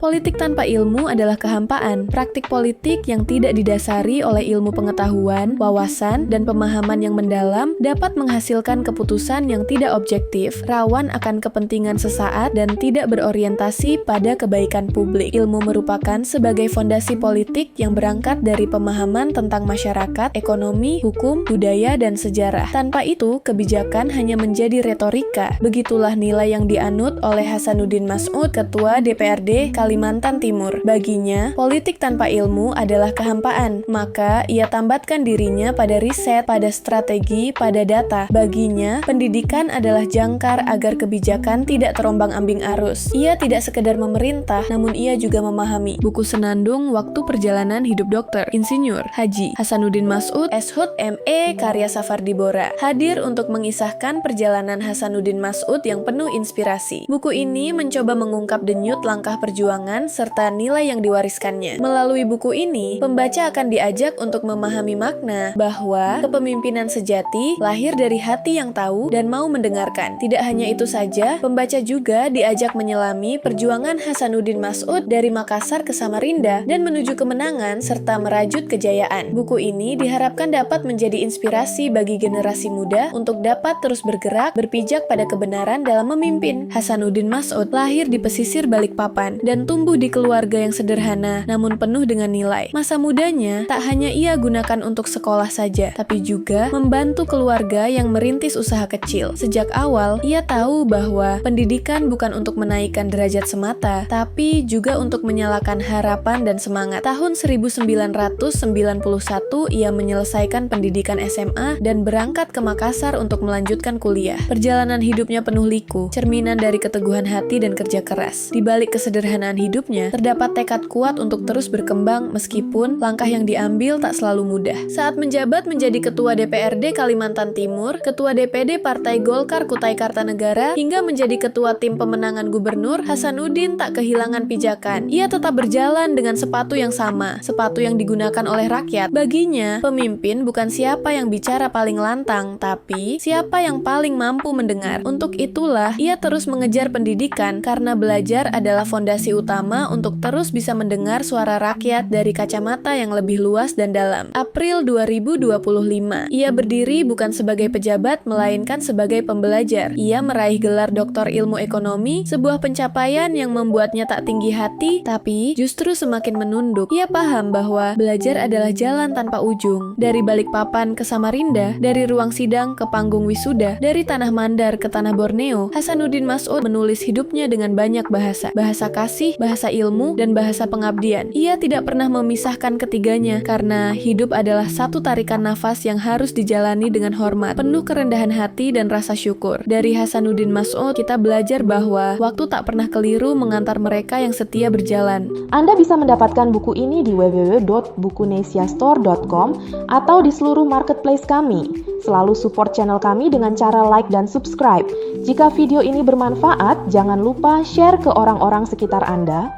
Politik tanpa ilmu adalah kehampaan. Praktik politik yang tidak didasari oleh ilmu pengetahuan, wawasan, dan pemahaman yang mendalam dapat menghasilkan keputusan yang tidak objektif, rawan akan kepentingan sesaat, dan tidak berorientasi pada kebaikan publik. Ilmu merupakan sebagai fondasi politik yang berangkat dari pemahaman tentang masyarakat, ekonomi, hukum, budaya, dan sejarah. Tanpa itu, kebijakan hanya menjadi retorika. Begitulah nilai yang dianut oleh Hasanuddin Mas'ud, Ketua DPRD Kalimantan Timur. Baginya, politik tanpa ilmu adalah kehampaan, maka ia tambatkan dirinya pada riset, pada strategi, pada data. Baginya, pendidikan adalah jangkar agar kebijakan tidak terombang-ambing arus. Ia tidak sekedar memerintah, namun ia juga memahami. Buku Senandung Waktu Perjalanan Hidup Dokter, Insinyur Haji Hasanuddin Mas'ud, SHUT ME, karya Safardi Bora, hadir untuk mengisahkan perjalanan Hasanuddin Mas'ud yang penuh inspirasi. Buku ini mencoba mengungkap denyut langkah perjuangan serta nilai yang diwariskannya. Melalui buku ini, pembaca akan diajak untuk memahami makna bahwa kepemimpinan sejati lahir dari hati yang tahu dan mau mendengarkan. Tidak hanya itu saja, pembaca juga diajak menyelami perjuangan Hasanuddin Mas'ud dari Makassar ke Samarinda dan menuju kemenangan serta merajut kejayaan. Buku ini diharapkan dapat menjadi inspirasi bagi generasi muda untuk dapat terus bergerak, berpijak pada kebenaran dalam memimpin. Hasanuddin Mas'ud lahir di pesisir Balikpapan dan tumbuh di keluarga yang sederhana namun penuh dengan nilai. Masa mudanya tak hanya ia gunakan untuk sekolah saja, tapi juga membantu keluarga yang merintis usaha kecil. Sejak awal, ia tahu bahwa pendidikan bukan untuk menaikkan derajat semata, tapi juga untuk menyalakan harapan dan semangat. Tahun 1991, ia menyelesaikan pendidikan SMA dan berangkat ke Makassar untuk melanjutkan kuliah. Perjalanan hidupnya penuh liku, cerminan dari keteguhan hati dan kerja keras. Di balik kesederhanaan hidupnya, terdapat tekad kuat untuk terus berkembang meskipun langkah yang diambil tak selalu mudah. Saat menjabat menjadi Ketua DPRD Kalimantan Timur, Ketua DPD Partai Golkar Kutai Kartanegara, hingga menjadi Ketua Tim Pemenangan Gubernur, Hasanuddin tak kehilangan pijakan. Ia tetap berjalan dengan sepatu yang sama, sepatu yang digunakan oleh rakyat. Baginya, pemimpin bukan siapa yang bicara paling lantang, tapi siapa yang paling mampu mendengar. Untuk itulah, ia terus mengejar pendidikan karena belajar adalah fondasi utama untuk terus bisa mendengar suara rakyat dari kacamata yang lebih luas dan dalam. April 2025, ia berdiri bukan sebagai pejabat melainkan sebagai pembelajar. Ia meraih gelar Doktor Ilmu Ekonomi, sebuah pencapaian yang membuatnya tak tinggi hati, tapi justru semakin menunduk. Ia paham bahwa belajar adalah jalan tanpa ujung. Dari Balikpapan ke Samarinda, dari ruang sidang ke panggung wisuda, dari tanah Mandar ke tanah Borneo, Hasanuddin Mas'ud menulis hidupnya dengan banyak bahasa. Bahasa kasih, bahasa ilmu, dan bahasa pengabdian. Ia tidak pernah memisahkan ketiganya karena hidup adalah satu tarikan nafas yang harus dijalani dengan hormat, penuh kerendahan hati dan rasa syukur. Dari Hasanuddin Mas'ud, kita belajar bahwa waktu tak pernah keliru mengantar mereka yang setia berjalan. Anda bisa mendapatkan buku ini di www.bukunesiastore.com atau di seluruh marketplace kami. Selalu support channel kami dengan cara like dan subscribe. Jika video ini bermanfaat, jangan lupa share ke orang-orang sekitar Anda.